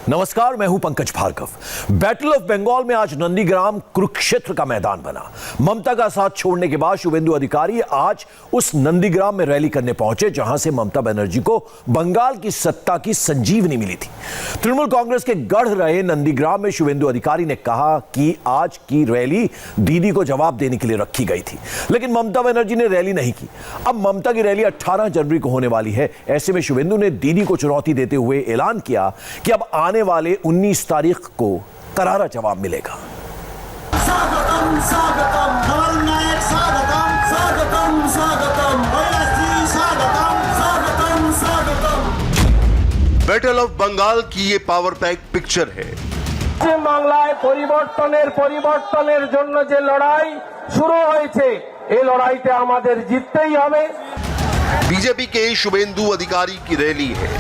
नमस्कार, मैं हूं पंकज भार्गव। बैटल ऑफ बंगाल में आज नंदीग्राम कुरुक्षेत्र का मैदान बना। ममता का साथ छोड़ने के बाद शुभेंदु अधिकारी आज उस नंदीग्राम में रैली करने पहुंचे जहां से ममता बनर्जी को बंगाल की सत्ता की संजीवनी मिली थी। तृणमूल कांग्रेस के गढ़ रहे नंदीग्राम में शुभेंदु अधिकारी ने कहा कि आज की रैली दीदी को जवाब देने के लिए रखी गई थी, लेकिन ममता बनर्जी ने रैली नहीं की। अब ममता की रैली 18 जनवरी को होने वाली है। ऐसे में शुभेंदु ने दीदी को चुनौती देते हुए ऐलान किया कि अब आने वाले 19 तारीख को करारा जवाब मिलेगा। स्वागतम स्वागतम खलनायक स्वागतम स्वागतम स्वागतम वैरासी स्वागतम स्वागतम स्वागतम। बैटल ऑफ बंगाल की ये पावर पैक पिक्चर है। পশ্চিম বাংলায় পরিবর্তনের জন্য যে লড়াই শুরু হয়েছে এই লড়াইতে আমাদের জিততেই হবে। बीजेपी के शुभेंदु अधिकारी की रैली है।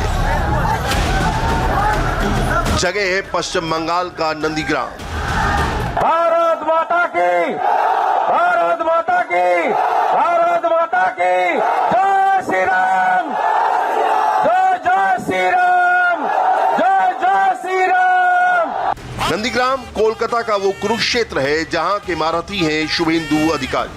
जगह है पश्चिम बंगाल का नंदीग्राम। भारत माता की, भारत माता की, भारत माता की जय श्री राम, जय जय श्री राम, जय जय श्री राम। नंदीग्राम कोलकाता का वो कुरुक्षेत्र है जहां के महारथी हैं शुभेंदु अधिकारी।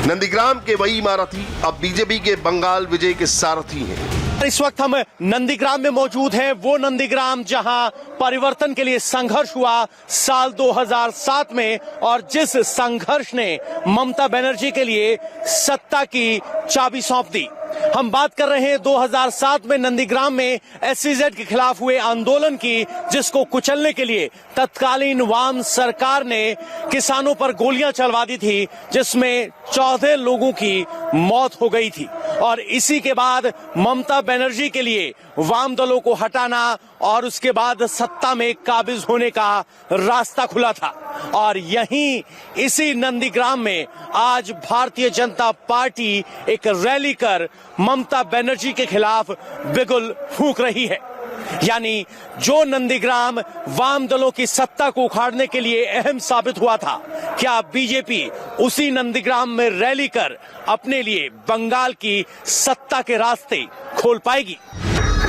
नंदीग्राम के वही महारथी अब बीजेपी के बंगाल विजय के सारथी हैं। इस वक्त हम नंदीग्राम में मौजूद हैं, वो नंदीग्राम जहां परिवर्तन के लिए संघर्ष हुआ साल 2007 में और जिस संघर्ष ने ममता बनर्जी के लिए सत्ता की चाबी सौंप दी। हम बात कर रहे हैं 2007 में नंदीग्राम में एसईजेड के खिलाफ हुए आंदोलन की, जिसको कुचलने के लिए तत्कालीन वाम सरकार ने किसानों पर गोलियां चलवा दी थी, जिसमें 14 लोगों की मौत हो गई थी। और इसी के बाद ममता बनर्जी के लिए वाम दलों को हटाना और उसके बाद सत्ता में काबिज होने का रास्ता खुला था। और यहीं इसी नंदीग्राम में आज भारतीय जनता पार्टी एक रैली कर ममता बनर्जी के खिलाफ बिगुल फूंक रही है। यानी जो नंदीग्राम वाम दलों की सत्ता को उखाड़ने के लिए अहम साबित हुआ था, क्या बीजेपी उसी नंदीग्राम में रैली कर अपने लिए बंगाल की सत्ता के रास्ते खोल पाएगी?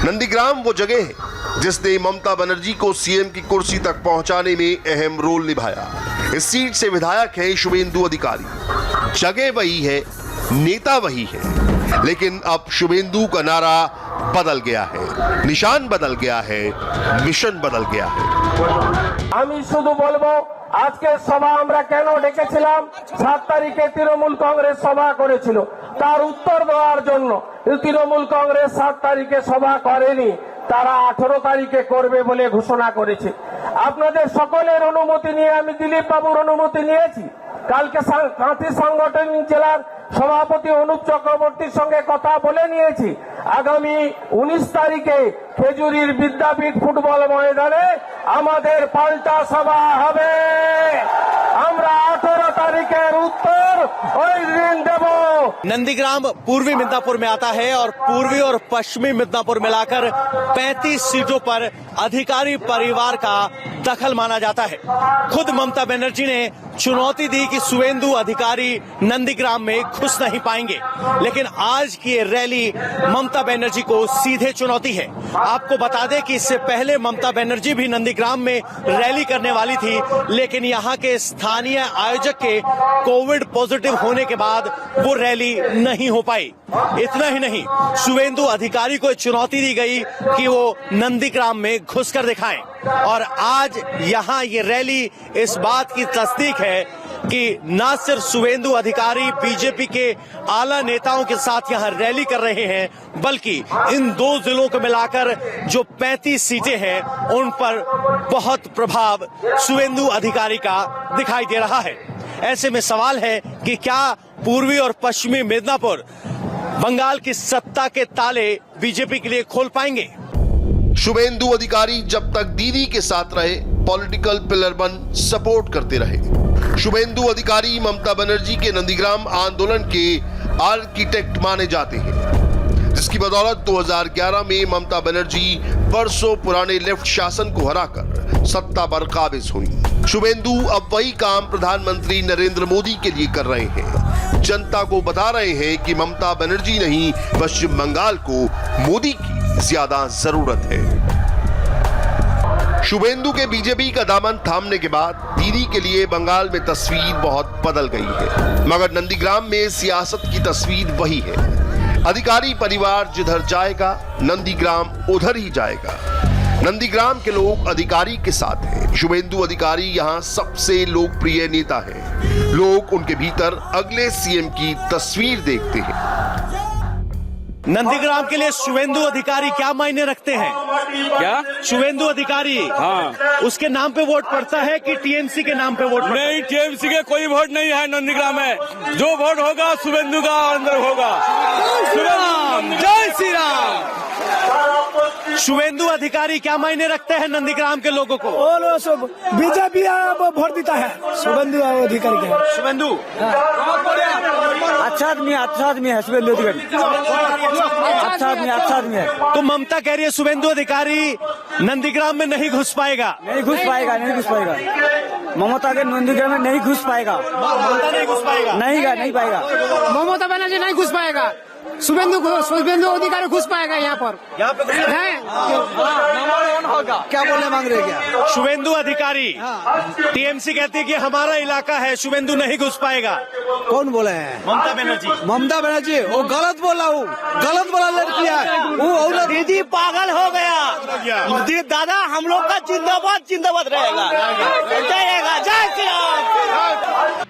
नंदीग्राम वो जगह है जिसने ममता बनर्जी को सीएम की कुर्सी तक पहुंचाने में अहम रोल निभाया। इस सीट से विधायक है शुभेंदु अधिकारी। जगह वही है, नेता वही है, लेकिन अब शुभेंदु का नारा बदल गया है, निशान बदल गया है, मिशन बदल गया है। আমি শুধু বলবো আজকে সভা আমরা কেন ডেকেছিলাম। 7 তারিখে তৃণমূল কংগ্রেস সভা করেছিল, তার উত্তর দেওয়ার জন্য। তৃণমূল কংগ্রেস 7 তারিখে সভা করেনি, তারা 18 তারিখে করবে বলে ঘোষণা করেছে। আপনাদের সকলের অনুমতি নিয়ে আমি দিলীপ বাবুর অনুমতি নিয়েছি। কালকে কাঁথি সাংগঠনিক জেলার সভাপতি অনুপ চক্রবর্তীর সঙ্গে কথা বলে নিয়েছি। আগামী 19 তারিখে খেজুরির বিদ্যাপীঠ ফুটবল ময়দানে আমাদের পাল্টা সভা হবে। আমরা 18 তারিখের উত্তর ওই দিন দেব। नंदीग्राम पूर्वी मिदनापुर में आता है और पूर्वी और पश्चिमी मिदनापुर मिलाकर 35 सीटों पर अधिकारी परिवार का दखल माना जाता है। खुद ममता बनर्जी ने चुनौती दी कि शुभेंदु अधिकारी नंदीग्राम में घुस नहीं पाएंगे, लेकिन आज की ये रैली ममता बनर्जी को सीधे चुनौती है। आपको बता दें कि इससे पहले ममता बनर्जी भी नंदीग्राम में रैली करने वाली थी, लेकिन यहाँ के स्थानीय आयोजक के कोविड पॉजिटिव होने के बाद वो रैली नहीं हो पाई। इतना ही नहीं, शुभेंदु अधिकारी को चुनौती दी गई कि वो नंदीग्राम में घुसकर दिखाएं। और आज यहाँ ये रैली इस बात की तस्दीक है कि न सिर्फ शुभेंदु अधिकारी बीजेपी के आला नेताओं के साथ यहाँ रैली कर रहे हैं, बल्कि इन दो जिलों को मिलाकर जो 35 सीटें हैं उन पर बहुत प्रभाव शुभेंदु अधिकारी का दिखाई दे रहा है। ऐसे में सवाल है कि क्या पूर्वी और पश्चिमी मिदनापुर बंगाल की सत्ता के ताले बीजेपी के लिए खोल पाएंगे? शुभेंदु अधिकारी जब तक दीदी के साथ रहे पॉलिटिकल पिलर बन सपोर्ट करते रहे। शुभेंदु अधिकारी ममता बनर्जी के नंदीग्राम आंदोलन के आर्किटेक्ट माने जाते हैं, जिसकी बदौलत 2011 में ममता बनर्जी वर्षों पुराने लेफ्ट शासन को हराकर सत्ता पर काबिज हुई। शुभेंदु अब वही काम प्रधानमंत्री नरेंद्र मोदी के लिए कर रहे हैं। जनता को बता रहे हैं कि ममता बनर्जी नहीं, पश्चिम बंगाल को मोदी की ज्यादा जरूरत है। शुभेंदु के बीजेपी का दामन थामने के बाद दीदी के लिए बंगाल में तस्वीर बहुत बदल गई है, मगर नंदीग्राम में सियासत की तस्वीर वही है। अधिकारी परिवार जिधर जाएगा नंदीग्राम उधर ही जाएगा। नंदीग्राम के लोग अधिकारी के साथ हैं। शुभेंदु अधिकारी यहाँ सबसे लोकप्रिय नेता हैं। लोग उनके भीतर अगले सीएम की तस्वीर देखते हैं। नंदीग्राम के लिए शुभेंदु अधिकारी क्या मायने रखते हैं? क्या? शुभेंदु अधिकारी, हाँ, उसके नाम पे वोट पड़ता है कि टीएमसी के नाम पे वोट पड़ता है? नहीं, टीएमसी के कोई वोट नहीं है नंदीग्राम में। जो वोट होगा शुभेंदु का अंदर होगा। जय श्री राम। शुभेंदु अधिकारी क्या मायने रखते हैं नंदीग्राम के लोगों को? और सब बीजेपी वोट देता है। शुभेंदु अधिकारी क्या है? शुभेंदु अच्छा आदमी है शुभेंदु अधिकारी। अच्छा आदमी है। तो ममता कह रही है शुभेंदु अधिकारी नंदीग्राम में नहीं घुस पाएगा। नहीं घुस पाएगा। ममता के नंदीग्राम में नहीं घुस पाएगा। ममता नहीं घुस पाएगा। नहीं पाएगा। ममता बनर्जी नहीं घुस पाएगा। शुभेंदु अधिकारी घुस पाएगा यहाँ पर। क्या बोलने मांग रहे क्या? शुभेंदु अधिकारी, टीएमसी कहती है कि हमारा इलाका है, शुभेंदु नहीं घुस पाएगा। कौन बोले हैं? ममता बनर्जी। वो गलत बोला लड़की है वो। दीदी पागल हो गया। दादा हम लोग का जिंदाबाद रहेगा। जय श्री राम।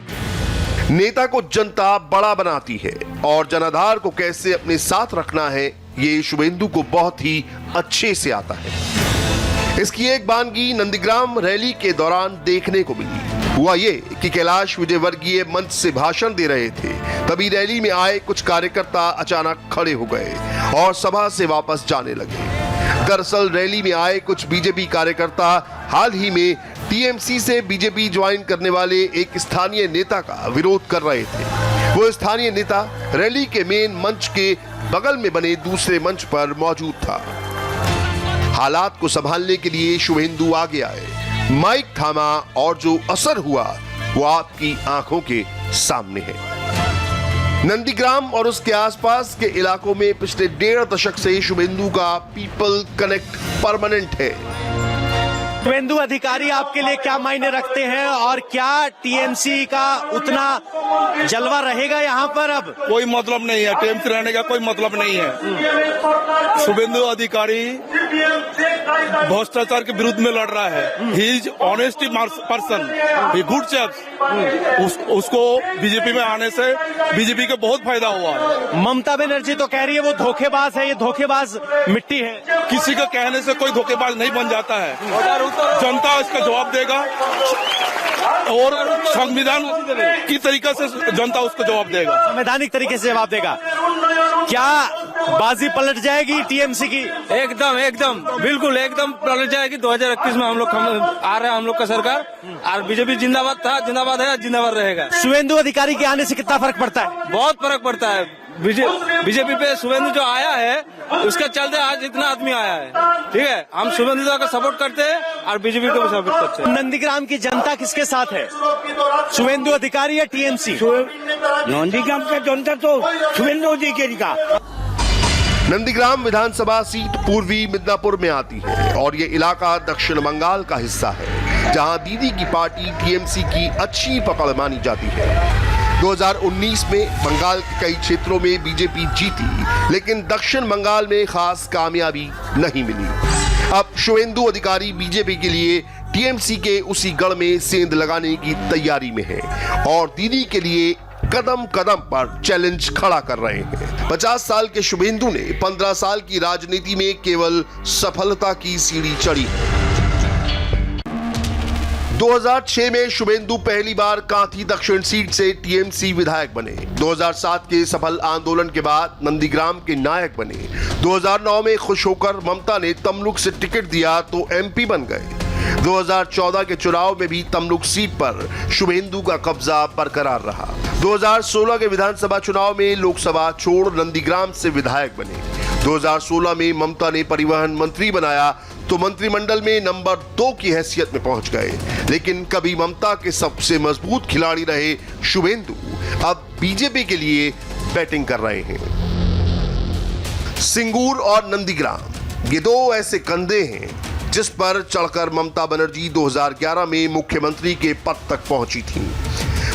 नेता को जनता बड़ा बनाती है और जनाधार को कैसे अपने साथ रखना है ये शुभेंदु को बहुत ही अच्छे से आता है। इसकी एक बानगी नंदीग्राम रैली के दौरान देखने को मिली। हुआ ये कि कैलाश विजयवर्गीय मंच से भाषण दे रहे थे, तभी रैली में आए कुछ कार्यकर्ता अचानक खड़े हो गए और सभा से वापस जाने लगे। दरअसल रैली में आए कुछ बीजेपी कार्यकर्ता हाल ही में टीएमसी से बीजेपी ज्वाइन करने वाले एक स्थानीय नेता का विरोध कर रहे थे। वो स्थानीय नेता रैली के मेन मंच के बगल में बने दूसरे मंच पर मौजूद था। हालात को संभालने के लिए शुभेंदु आगे आए, माइक थामा और जो असर हुआ वो आपकी आंखों के सामने है। नंदीग्राम और उसके आसपास के इलाकों में पिछले 1.5 दशक से शुभेंदु का पीपल कनेक्ट परमानेंट है। शुभेंदु अधिकारी आपके लिए क्या मायने रखते हैं और क्या टीएमसी का उतना जलवा रहेगा यहाँ पर? अब कोई मतलब नहीं है, टीएमसी रहने का कोई मतलब नहीं है। शुभेंदु अधिकारी भ्रष्टाचार के विरुद्ध में लड़ रहा है। He is honesty person, he good chaps. उसको बीजेपी में आने से बीजेपी को बहुत फायदा हुआ है। ममता बनर्जी तो कह रही है वो धोखेबाज है, ये धोखेबाज मिट्टी है। किसी का कहने से कोई धोखेबाज नहीं बन जाता है। जनता इसका जवाब देगा और संविधान की तरीके से जनता उसको जवाब देगा, संवैधानिक तरीके से जवाब देगा। क्या बाजी पलट जाएगी टीएमसी की? एकदम बिल्कुल एकदम पलट जाएगी। 2021 में हम लोग आ रहे हैं, हम लोग का सरकार, और बीजेपी जिंदाबाद था, जिंदाबाद है, जिंदाबाद रहेगा। शुभेंदु अधिकारी के आने से कितना फर्क पड़ता है? बहुत फर्क पड़ता है। बीजेपी पे शुभेंदु जो आया है उसका चलते आज इतना आदमी आया है। ठीक है, हम शुभेंदु का सपोर्ट करते हैं और बीजेपी को भी सपोर्ट करते हैं। नंदीग्राम की जनता किसके साथ है? शुभेंदु अधिकारी या टीएमसी? नंदीग्राम का जनता तो शुभेंदु अधिकारी का। नंदीग्राम विधानसभा सीट पूर्वी मिदनापुर में आती है और ये इलाका दक्षिण बंगाल का हिस्सा है, जहां दीदी की पार्टी टीएमसी की अच्छी पकड़ मानी जाती है। 2019 में बंगाल के कई क्षेत्रों में बीजेपी जीती, लेकिन दक्षिण बंगाल में खास कामयाबी नहीं मिली। अब शुभेंदु अधिकारी बीजेपी के लिए टीएमसी के उसी गढ़ में सेंध लगाने की तैयारी में है और दीदी के लिए कदम कदम पर चैलेंज खड़ा कर रहे हैं। 50 साल के शुभेंदु ने 15 साल की राजनीति में केवल सफलता की सीढ़ी चढ़ी। 2006 में शुभेंदु पहली बार कांथी दक्षिण सीट से टीएमसी विधायक बने। 2007 के सफल आंदोलन के बाद नंदीग्राम के नायक बने। 2009 में खुश होकर ममता ने तमलुक से टिकट दिया तो एमपी बन गए। 2014 के चुनाव में भी तमलुक सीट पर शुभेंदु का कब्जा बरकरार रहा। 2016 के विधानसभा चुनाव में लोकसभा छोड़ नंदीग्राम से विधायक बने। 2016 में ममता ने परिवहन मंत्री बनाया तो मंत्रिमंडल में नंबर 2 की हैसियत में पहुंच गए। लेकिन कभी ममता के सबसे मजबूत खिलाड़ी रहे शुभेंदु अब बीजेपी के लिए बैटिंग कर रहे हैं। सिंगूर और नंदीग्राम ये दो ऐसे कंधे हैं जिस पर चढ़कर ममता बनर्जी 2011 में मुख्यमंत्री के पद तक पहुंची थीं।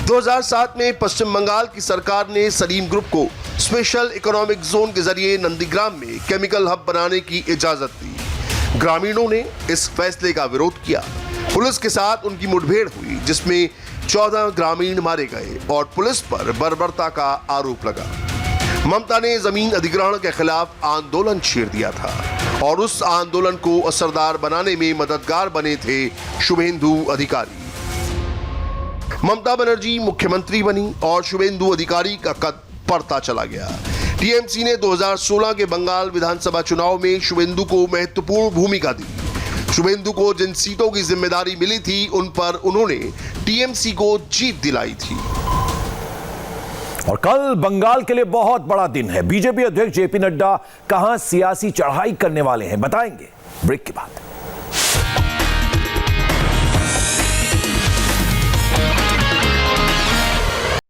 2007 में पश्चिम बंगाल की सरकार ने सलीम ग्रुप को स्पेशल इकोनॉमिक जोन के जरिए नंदीग्राम में केमिकल हब बनाने की इजाजत दी। ग्रामीणों ने इस फैसले का विरोध किया। पुलिस के साथ उनकी मुठभेड़ हुई, जिसमें 14 ग्रामीण मारे गए और पुलिस पर बर्बरता का आरोप लगा। ममता ने जमीन अधिग्रहण के खिलाफ आंदोलन छेड़ दिया था और उस आंदोलन को असरदार बनाने में मददगार बने थे शुभेंदु अधिकारी। ममता बनर्जी मुख्यमंत्री बनी और शुभेंदु अधिकारी का कद बढ़ता चला गया। टीएमसी ने 2016 के बंगाल विधानसभा चुनाव में शुभेंदु को महत्वपूर्ण भूमिका दी। शुभेंदु को जिन सीटों की जिम्मेदारी मिली थी, उन पर उन्होंने टीएमसी को जीत दिलाई थी। और कल बंगाल के लिए बहुत बड़ा दिन है। बीजेपी अध्यक्ष जेपी नड्डा कहां सियासी चढ़ाई करने वाले हैं, बताएंगे ब्रेक के बाद।